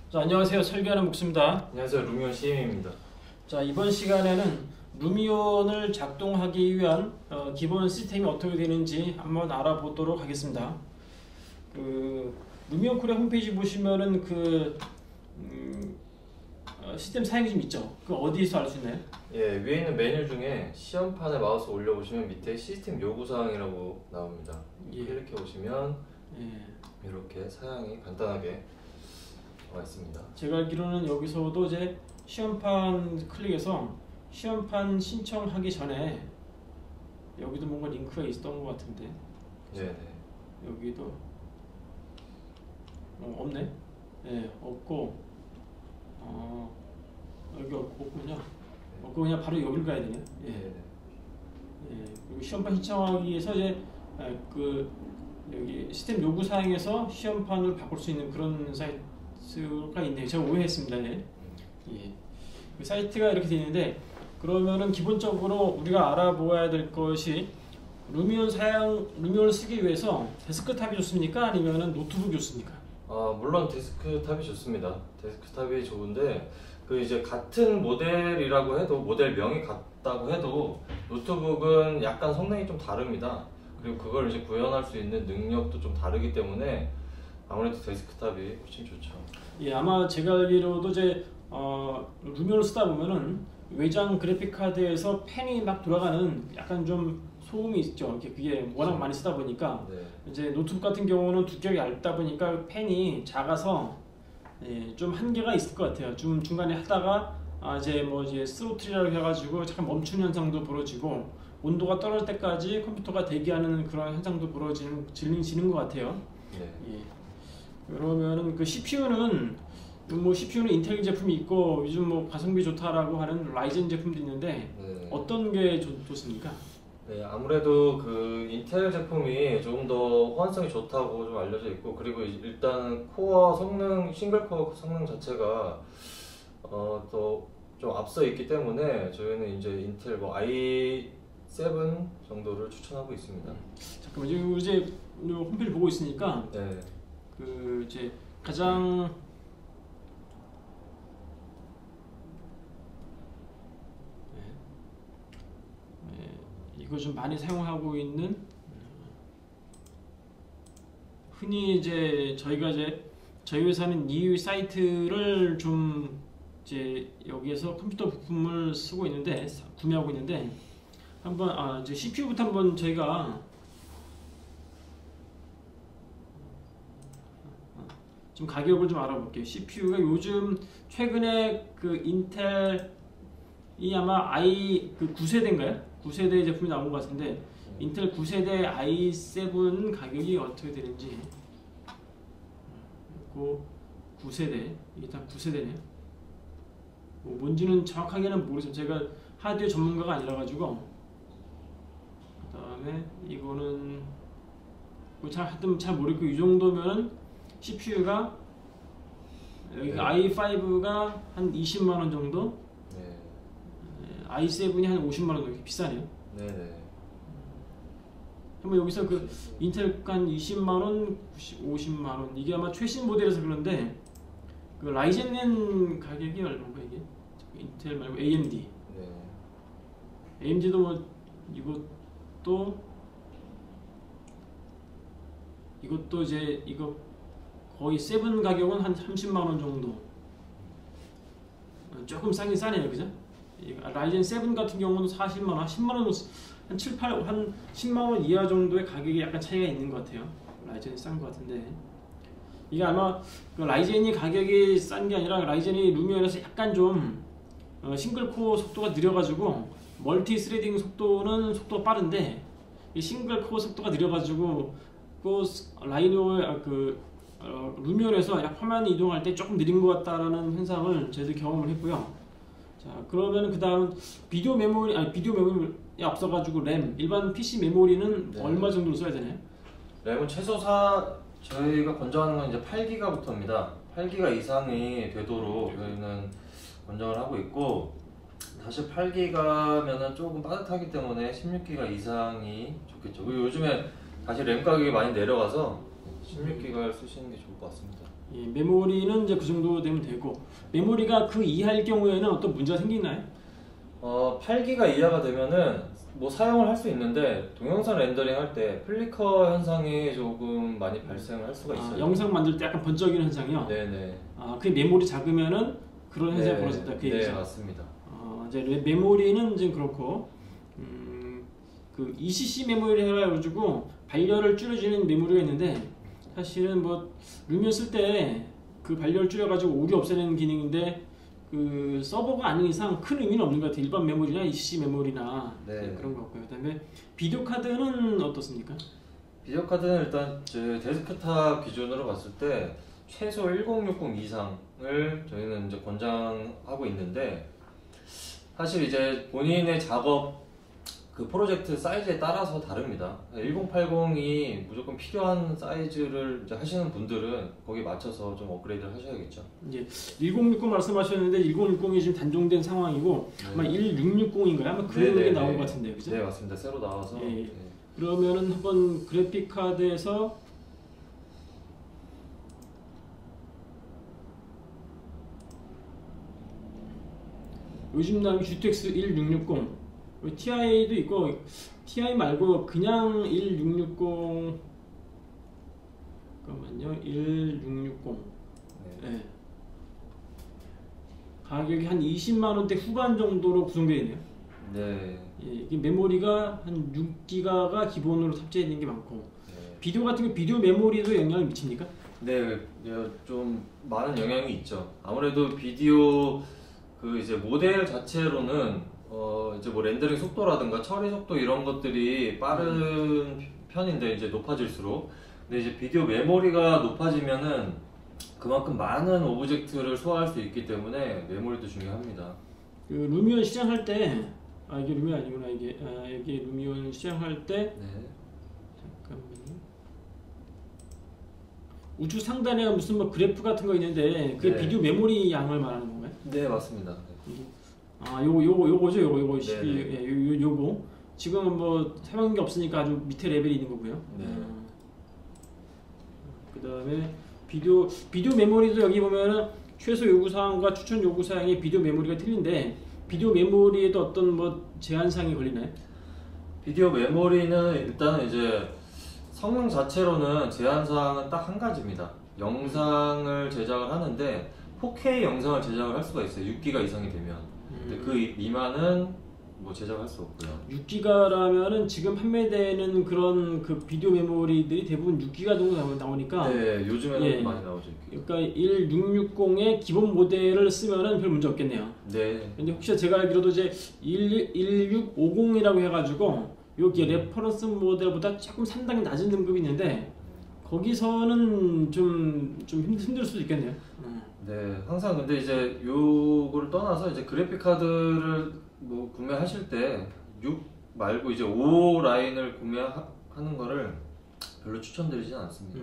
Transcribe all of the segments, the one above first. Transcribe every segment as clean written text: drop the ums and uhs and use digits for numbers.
자, 안녕하세요. 설계하는 목수입니다. 안녕하세요. 루미온 CM입니다. 자, 이번 시간에는 루미온을 작동하기 위한 기본 시스템이 어떻게 되는지 한번 알아보도록 하겠습니다. 루미온 코리아 홈페이지 보시면은 시스템 사양이 좀 있죠. 그 어디서 알 수 있나요? 예, 위에 있는 메뉴 중에 시험판에 마우스 올려보시면 밑에 시스템 요구사항이라고 나옵니다. 예. 클릭해 보시면 예. 이렇게 사양이 간단하게 나와 있습니다. 제가 알기로는 여기서도 이제 시험판 클릭해서 시험판 신청하기 전에 여기도 뭔가 링크가 있었던 것 같은데. 네네. 여기도 없네. 예, 없고 여기 없군요. 없고 그냥 바로 여기를 가야 되네요. 예. 예. 그리고 시험판 신청하기 위해서 이제 여기 시스템 요구 사항에서 시험판으로 바꿀 수 있는 그런 사이트가 있네요. 제가 오해했습니다. 예. 예. 그 사이트가 이렇게 되어 있는데, 그러면은 기본적으로 우리가 알아보아야 될 것이 루미온을 쓰기 위해서 데스크탑이 좋습니까? 아니면은 노트북이 좋습니까? 물론 데스크탑이 좋습니다. 데스크탑이 좋은데 이제 같은 모델이라고 해도 모델명이 같다고 해도 노트북은 약간 성능이 좀 다릅니다. 그리고 그걸 이제 구현할 수 있는 능력도 좀 다르기 때문에 아무래도 데스크탑이 훨씬 좋죠. 예, 아마 제가 알기로도 이제 루미온을 쓰다 보면은 외장 그래픽 카드에서 펜이 막 돌아가는 약간 좀 소음이 있죠. 그게 워낙 많이 쓰다 보니까. 네. 이제 노트북 같은 경우는 두께가 얇다 보니까 펜이 작아서 좀 한계가 있을 것 같아요. 좀 중간에 하다가 이제 스로틀이라고 해가지고 잠깐 멈추는 현상도 벌어지고, 온도가 떨어질 때까지 컴퓨터가 대기하는 그런 현상도 벌어지는 것 같아요. 네. 예. 그러면은 CPU는 CPU는 인텔 제품이 있고 요즘 가성비 좋다라고 하는 라이젠 제품도 있는데, 네. 어떤 게 좋습니까? 네, 아무래도 인텔 제품이 조금 더 호환성이 좋다고 좀 알려져 있고, 그리고 일단 코어 성능, 싱글코어 성능 자체가 더 좀 앞서 있기 때문에 저희는 이제 인텔 i7 정도를 추천하고 있습니다. 잠깐만, 이제 홈페이지 보고 있으니까 네. 이제 가장 이거 좀 많이 사용하고 있는, 흔히 이제 저희가 저희 회사는 이 사이트를 좀 이제 여기에서 컴퓨터 부품을 쓰고 있는데, 구매하고 있는데, 한번 이제 CPU부터 한번 저희가 좀 가격을 좀 알아볼게요. CPU가 요즘 최근에 인텔이 아마 9세대인가요? 9세대 제품이 나온 것 같은데, 인텔 9세대 i7 가격이 어떻게 되는지. 그리고 9세대, 이게 다 9세대네요. 뭔지는 정확하게는 모르겠어요. 제가 하드웨어 전문가가 아니라 가지고. 그 다음에 이거는 잘 모르겠고, 이 정도면 CPU가 여기 네. i5가 한 20만원 정도, 네. i7이 한 50만원 정도. 비싸네요. 네네. 한번 여기서 인텔 한 20만원, 50만원, 이게 아마 최신 모델에서 그런데, 라이젠 가격이 얼마인가 이게? 인텔 말고 AMD. 네. AMD도 이것도 이제 이거 거의 7 가격은 한 30만원 정도. 조금 싸긴 싸네요, 그죠? 라이젠 7 같은 경우는 40만원, 10만원, 한 7, 8, 한 10만원 이하 정도의 가격이 약간 차이가 있는 것 같아요. 라이젠이 싼 것 같은데, 이게 아마 라이젠이 가격이 싼 게 아니라 라이젠이 루미온에서 약간 좀 싱글 코어 속도가 느려가지고, 멀티 스레딩 속도가 빠른데, 이 싱글 코어 속도가 느려가지고 루미온에서 약 화면 이동할 때 조금 느린 것 같다라는 현상을 저희도 경험을 했고요. 자, 그러면 그 다음 비디오 메모리에 앞서가지고 일반 PC 메모리는 네. 얼마 정도로 써야 되나요? 램은 저희가 권장하는 건 이제 8기가부터입니다. 8기가 이상이 되도록 저희는 권장을 하고 있고, 사실 8기가면은 조금 빠듯하기 때문에 16기가 이상이 좋겠죠. 그리고 요즘에 다시 램 가격이 많이 내려가서 16기가를 쓰시는 게 좋을 것 같습니다. 예, 메모리는 이제 그 정도 되면 되고 메모리가 그 이하일 경우에는 어떤 문제가 생기나요? 8기가 이하가 되면은 뭐 사용을 할 수 있는데 동영상 렌더링 할 때 플리커 현상이 조금 많이 발생을 할 수가 있어요. 영상 만들 때 약간 번쩍이는 현상이요? 네네. 그 메모리 작으면은 그런 현상이 벌어졌다 그 얘기죠? 네, 맞습니다. 이제 메모리는 이제 그렇고 그 ECC 메모리를 해가지고 발열을 줄여주는 메모리가 있는데 사실은 뭐 루미온 쓸 때 그 발열을 줄여가지고 오류 없애는 기능인데 그 서버가 아닌 이상 큰 의미는 없는 것 같아요. 일반 메모리나 ECC 메모리나 네. 그런 거 같고요. 그다음에 비디오 카드는 어떻습니까? 비디오 카드는 일단 제 데스크탑 기준으로 봤을 때 최소 1060 이상을 저희는 이제 권장하고 있는데 사실 이제 본인의 작업 그 프로젝트 사이즈에 따라서 다릅니다. 1080이 무조건 필요한 사이즈를 이제 하시는 분들은 거기에 맞춰서 좀 업그레이드를 하셔야겠죠. 이제 1060 말씀하셨는데 1060이 지금 단종된 상황이고 아마 1660인가요? 아마 그런 게 나온 것 같은데요, 그죠? 네, 맞습니다. 새로 나와서. 예. 네. 그러면은 한번 그래픽 카드에서 요즘 나온 GTX 1660 TI도 있고 TI 말고 그냥 1660 잠깐만요 1660 네. 네. 가격이 한 20만원대 후반 정도로 구성되어 있네요. 네. 예, 이게 메모리가 한 6기가가 기본으로 탑재되어 있는 게 많고 네. 비디오 같은 게 비디오 메모리도 영향을 미칩니까? 네, 좀 많은 영향이 있죠. 아무래도 비디오 그 이제 모델 자체로는 이제 뭐 렌더링 속도라든가 처리 속도 이런 것들이 빠른 편인데 이제 높아질수록 근데 이제 비디오 메모리가 높아지면은 그만큼 많은 오브젝트를 소화할 수 있기 때문에 메모리도 중요합니다. 그 루미온 시장할 때 이게 루미온 아니구나 이게 이게 루미온 시장할 때 네. 잠깐만요. 우측 상단에 무슨 뭐 그래프 같은 거 있는데 그게 네. 비디오 메모리 양을 말하는 건가요? 네, 맞습니다. 네. 요거죠 요거 12 네네. 예, 요거 지금은 뭐 사용한 게 없으니까 아주 밑에 레벨이 있는 거고요. 네. 그다음에 비디오 메모리도 여기 보면은 최소 요구 사항과 추천 요구 사항의 비디오 메모리가 틀린데 비디오 메모리에도 어떤 뭐 제한 사항이 걸리나요? 비디오 메모리는 일단은 이제 성능 자체로는 제한사항은 딱 한 가지입니다. 영상을 제작을 하는데 4K 영상을 제작을 할 수가 있어요. 6기가 이상이 되면. 근데 그 미만은 뭐 제작할 수 없고요. 6기가라면은 지금 판매되는 그런 그 비디오 메모리들이 대부분 6기가 정도 나오니까 네, 요즘에는 예. 많이 나오죠. 이렇게. 그러니까 1660의 기본 모델을 쓰면은 별 문제 없겠네요. 네. 근데 혹시 제가 알기로도 이제 1650이라고 해가지고 여기 레퍼런스 모델보다 조금 상당히 낮은 등급이 있는데 거기서는 좀 힘들 수도 있겠네요. 네, 항상 근데 이제 요거를 떠나서 이제 그래픽 카드를 뭐 구매하실 때 6 말고 이제 5 라인을 구매하는 거를 별로 추천드리진 않습니다.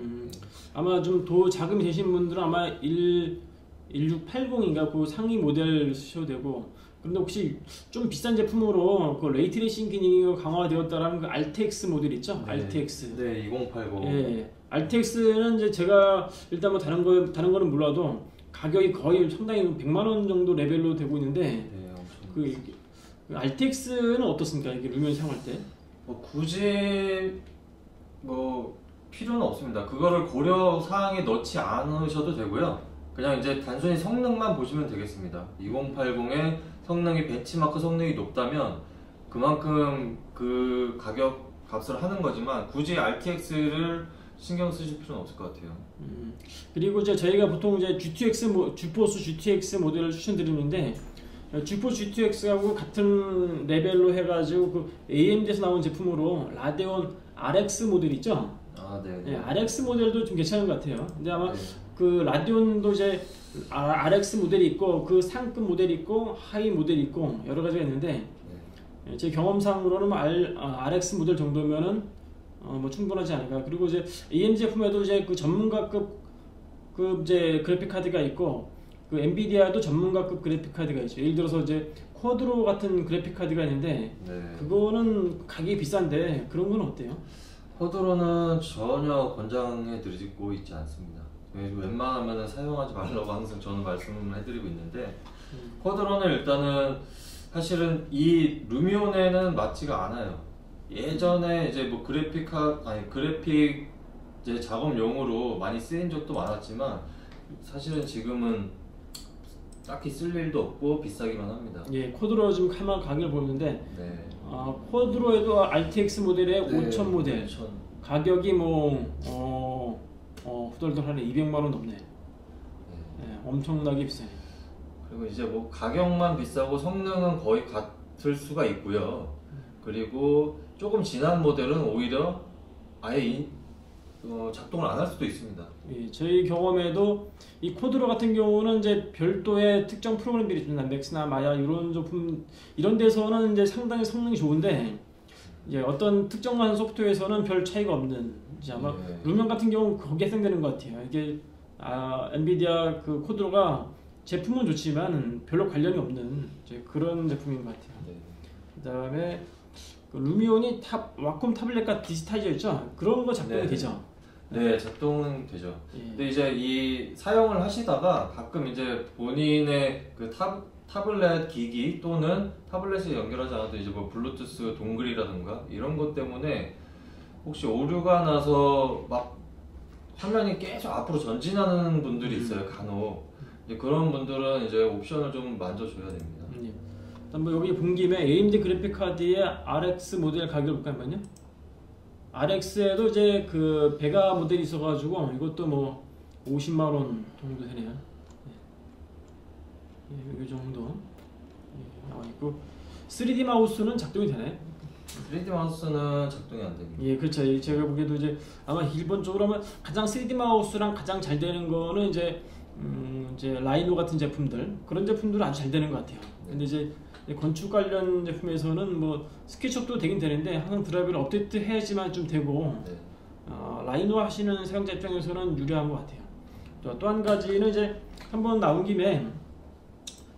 아마 좀 더 자금이 되신 분들은 아마 1680인가 그 상위 모델 쓰셔도 되고 그런데 혹시 좀 비싼 제품으로 그 레이트레이싱 기능이 강화되었다라는 그 RTX 모델 있죠? 네. RTX. 네, 2080. 예. RTX는 이제 제가 일단 뭐 다른 거는 몰라도 가격이 거의 상당히 100만 원 정도 레벨로 되고 있는데 네, 엄청. 그 RTX는 어떻습니까? 이게 루미온 사용할 때? 뭐 굳이 뭐 필요는 없습니다. 그거를 고려 사항에 넣지 않으셔도 되고요. 그냥 이제 단순히 성능만 보시면 되겠습니다. 2080의 성능이 벤치마크 성능이 높다면 그만큼 그 가격 값을 하는 거지만 굳이 RTX를 신경 쓰실 필요는 없을 것 같아요. 그리고 이제 저희가 보통 이제 주포스 GTX 모델을 추천드리는데 주포스 GTX하고 같은 레벨로 해가지고 그 AMD에서 나온 제품으로 라데온 RX 모델 있죠? 네. 네, RX 모델도 좀 괜찮은 것 같아요. 근데 아마 네. 그 라데온도 이제 RX 모델이 있고 그 상급 모델이 있고 하위 모델이 있고 여러 가지가 있는데 제 경험상으로는 RX 모델 정도면은 뭐 충분하지 않을까. 그리고 이제 AMD 제품에도 이제 그 전문가급 그 이제 그래픽 카드가 있고 그 엔비디아도 전문가급 그래픽 카드가 있죠. 예를 들어서 이제 쿼드로 같은 그래픽 카드가 있는데 네. 그거는 가격이 비싼데 그런 건 어때요? 코드로는 전혀 권장해드리고 있지 않습니다. 웬만하면 사용하지 말라고 항상 저는 말씀을 해드리고 있는데 코드로는 일단은 사실은 이 루미온에는 맞지가 않아요. 예전에 이제 뭐 그래픽 이제 작업용으로 많이 쓰인 적도 많았지만 사실은 지금은 딱히 쓸 일도 없고 비싸기만 합니다. 예, 코드로 지금 가격을 보는데 네. 코드로에도 RTX 모델의 네, 5000 모델 5000. 가격이 후덜덜하네. 200만 원 넘네. 예, 엄청나게 비싸네. 그리고 이제 뭐 가격만 비싸고 성능은 거의 같을 수가 있고요. 그리고 조금 진한 모델은 오히려 아예 작동을 안 할 수도 있습니다. 예, 저희 경험에도 이 코드로 같은 경우는 이제 별도의 특정 프로그램들이 있습니다. 맥스나 마야 이런 제품 이런 데서는 이제 상당히 성능이 좋은데 이제 어떤 특정한 소프트웨어에서는 별 차이가 없는 이제 아마 루미온 같은 경우 거기에 해당되는 것 같아요. 이게 엔비디아 그 코드로가 제품은 좋지만 별로 관련이 없는 이제 그런 제품인 것 같아요. 네. 그다음에 그 루미온이 와콤 타블렛과 디지타이저 있죠? 그런 거 작동이 네. 되죠? 네, 작동은 되죠. 예. 근데 이제 이 사용을 하시다가 가끔 이제 본인의 그 타블렛 기기 또는 타블렛에 연결하지 않아도 이제 뭐 블루투스 동글이라든가 이런 것 때문에 혹시 오류가 나서 막 화면이 계속 앞으로 전진하는 분들이 있어요, 간혹. 이제 그런 분들은 이제 옵션을 좀 만져줘야 됩니다. 예. 일단 뭐 여기 본 김에 AMD 그래픽 카드의 RX 모델 가격을 볼까요, 한번요? RX에도 이제 그 베가 모델이 있어가지고 이것도 뭐 50만 원 정도 되네요. 이 정도 나와 있고 3D 마우스는 작동이 되나요? 3D 마우스는 작동이 안 됩니다. 예, 그렇죠. 제가 보기에도 이제 아마 일본적으로 하면 가장 3D 마우스랑 가장 잘 되는 거는 이제 라이노 같은 제품들 그런 제품들은 아주 잘 되는 것 같아요. 근데 이제 건축 관련 제품에서는 뭐 스케치업도 되긴 되는데 항상 드라이브를 업데이트 해야지만 좀 되고 네. 라이노 하시는 사용자 입장에서는 유리한 것 같아요. 또 한 가지는 이제 한번 나온 김에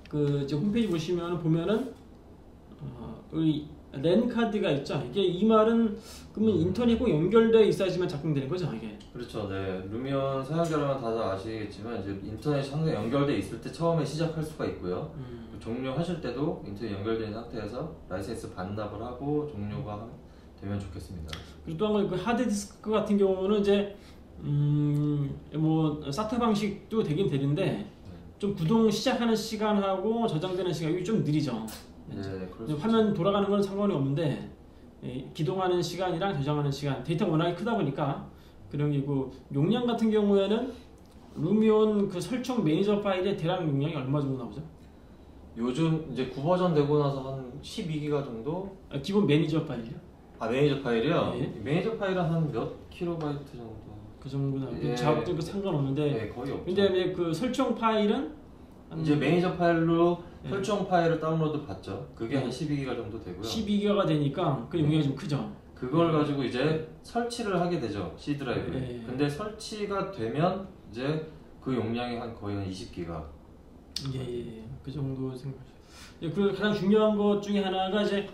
그 이제 홈페이지 보면은 이 랜 카드가 있죠. 이게 이 말은 그러면 인터넷 꼭 연결돼 있어야지만 작동되는 거죠, 이게. 그렇죠. 네. 루미온 사용자라면 다들 아시겠지만 이제 인터넷이 항상 연결돼 있을 때 처음에 시작할 수가 있고요. 종료하실 때도 인터넷 연결된 상태에서 라이센스 반납을 하고 종료가 되면 좋겠습니다. 그리고 또 한 가지 그 하드 디스크 같은 경우는 이제 뭐 SATA 방식도 되긴 되는데 좀 구동 시작하는 시간하고 저장되는 시간이 좀 느리죠. 네, 화면 돌아가는 건 상관이 없는데 기동하는 시간이랑 저장하는 시간 데이터가 워낙에 크다 보니까 그런 게고 용량 같은 경우에는 루미온 그 설정 매니저 파일의 대략 용량이 얼마 정도 나오죠? 요즘 이제 9버전 되고 나서 한 12기가 정도? 기본 매니저 파일이요? 매니저 파일이요? 네. 매니저 파일은 한 몇 킬로바이트 정도? 그 정도 나오고 예. 작업도 상관없는데 네, 거의 없죠. 근데 그 설정 파일은 이제 매니저 파일로 네. 설정 파일을 다운로드 받죠. 그게 네. 한 12기가 정도 되고요. 12기가가 되니까 그 용량이 좀 크죠. 그걸 가지고 이제 설치를 하게 되죠, C 드라이브에. 네. 근데 설치가 되면 이제 그 용량이 거의 한 20기가. 예, 그 정도 생각하죠. 그 가장 중요한 것 중에 하나가 이제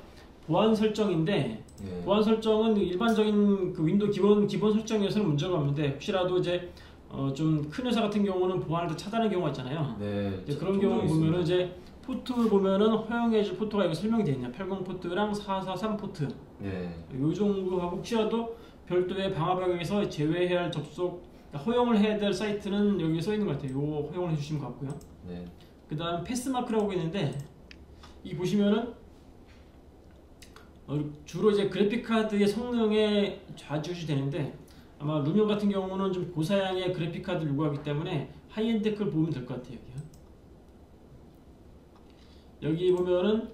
보안 설정인데 예. 보안 설정은 일반적인 그 윈도우 기본 설정에서는 문제가 없는데 혹시라도 이제 좀 큰 회사 같은 경우는 보안을 다 차단하는 경우가 있잖아요. 네. 이제 그런 경우 보면은 이제 포트 보면은 허용해줄 포트가 이거 설명이 되어 있냐? 80 포트랑 443 포트. 네. 요 정도하고 혹시라도 별도의 방화벽에서 제외해야 할 접속 허용을 해야 될 사이트는 여기 써 있는 것 같아요. 요 허용을 해주시면 같고요. 네. 그다음 패스마크라고 있는데 이 보시면은 주로 이제 그래픽 카드의 성능에 좌지우지 되는데 아마 루미온 같은 경우는 좀 고사양의 그래픽 카드를 요구하기 때문에 하이엔드 걸 보면 될 것 같아요. 여기 보면은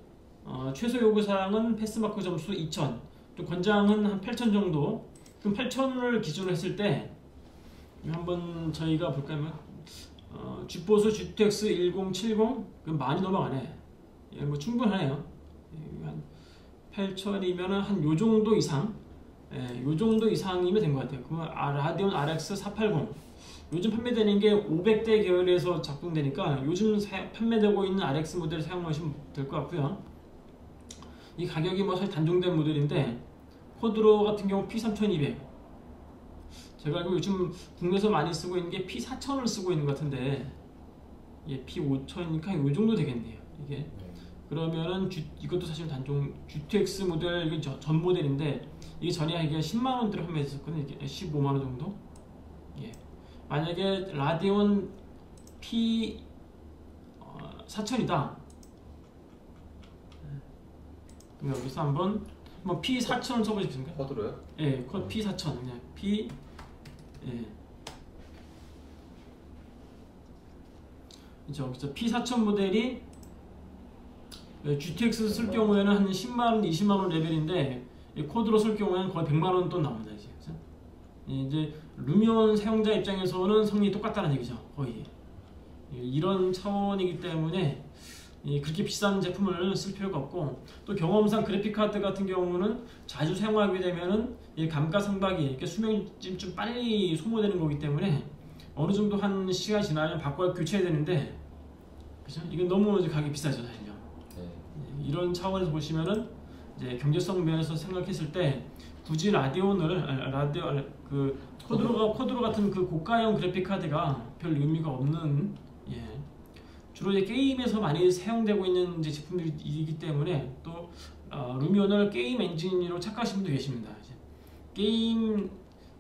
최소 요구사항은 패스마크 점수 2000, 또 권장은 한 8000 정도. 그럼 8000을 기준으로 했을 때 한번 저희가 볼까요? 쥐포스 GTX 1070 그럼 많이 넘어가네. 예, 뭐 충분하네요. 한 8000이면 한 요 정도 이상, 요 정도 이상이면 된 것 같아요. 그러면 라디온 RX 480 요즘 판매되는 게 500대 계열에서 작동되니까 요즘 판매되고 있는 RX 모델을 사용하시면 될 것 같고요. 이 가격이 뭐 사실 단종된 모델인데 코드로 같은 경우 P3200 제가 알고 요즘 국내에서 많이 쓰고 있는 게 P4000을 쓰고 있는 것 같은데 이게 P5000이니까 이 정도 되겠네요. 이게 그러면은 이것도 사실 단종 GTX 모델 이게 전 모델인데 이게 전에 이게 10만 원대로 판매했었거든요. 이게 15만 원 정도. 예. 만약에 라데온 P 4000이다. 그럼 여기서 한번 P4000 써보시겠습니까? 쿼드로요? 예, P4000 그냥 P 예. 그렇죠. P4000 모델이 GTX 쓸 경우에는 한 10만원, 20만원 레벨인데 코드로 쓸 경우에는 거의 100만원 돈 나옵니다. 이제. 그렇죠? 이제 루미온 사용자 입장에서는 성능이 똑같다는 얘기죠. 거의 이런 차원이기 때문에 그렇게 비싼 제품을 쓸 필요가 없고 또 경험상 그래픽카드 같은 경우는 자주 사용하게 되면은 감가상각이 이렇게 수명이 좀 빨리 소모되는 거기 때문에 어느 정도 한 시간 지나면 바꿔 교체해야 되는데 그죠? 이건 너무 가격이 비싸죠 사실요. 이런 차원에서 보시면은 이제 경제성 면에서 생각했을 때 굳이 코드로 같은 그 고가형 그래픽 카드가 별 의미가 없는 주로 이제 게임에서 많이 사용되고 있는 이제 제품들이기 때문에 또 루미온을 게임 엔진으로 착각하시는 분도 계십니다. 이제 게임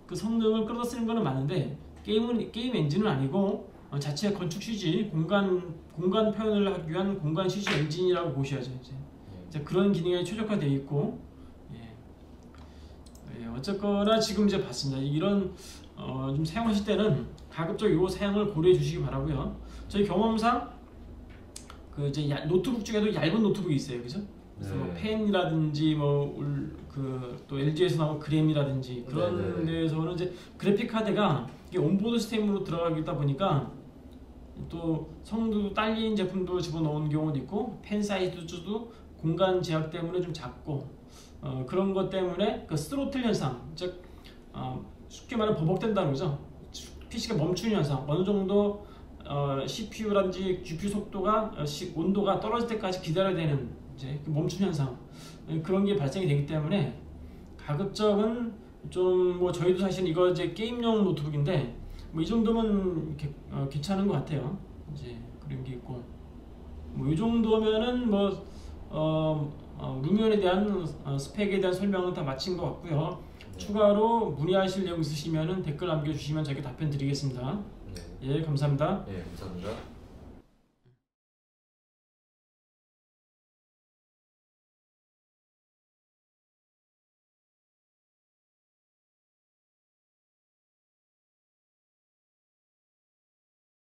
그 성능을 끌어다 쓰는 거는 많은데 게임 엔진은 아니고 자체 건축 CG 공간 표현을 하기 위한 공간 CG 엔진이라고 보셔야죠. 이제 그런 기능에 최적화되어 있고 어쨌거나 지금 이제 봤습니다. 이런 좀 사용하실 때는 가급적 이 사양을 고려해 주시기 바라고요. 저희 경험상 그 이제 노트북 중에도 얇은 노트북이 있어요, 그죠? 그래서 뭐 펜이라든지 또 LG에서 나온 그램이라든지 그런 데에서는 이제 그래픽 카드가 이게 온보드 시스템으로 들어가다 보니까 또 성능도 딸린 제품도 집어넣은 경우도 있고 펜 사이즈도 공간 제약 때문에 좀 작고 그런 것 때문에 그 스로틀 현상, 즉 쉽게 말하면 버벅된다는 거죠. PC가 멈추는 현상, 어느 정도 CPU라든지 GPU 속도가 온도가 떨어질 때까지 기다려야 되는 이제 멈춤 현상 그런 게 발생이 되기 때문에 가급적은 좀 뭐 저희도 사실 이거 이제 게임용 노트북인데 뭐 이 정도면 이렇게 괜찮은 것 같아요. 이제 그런 게 있고 뭐 이 정도면은 루미온에 대한 스펙에 대한 설명은 다 마친 것 같고요. 추가로 문의하실 내용 있으시면은 댓글 남겨주시면 저희가 답변 드리겠습니다. 예, 감사합니다. 예, 감사합니다.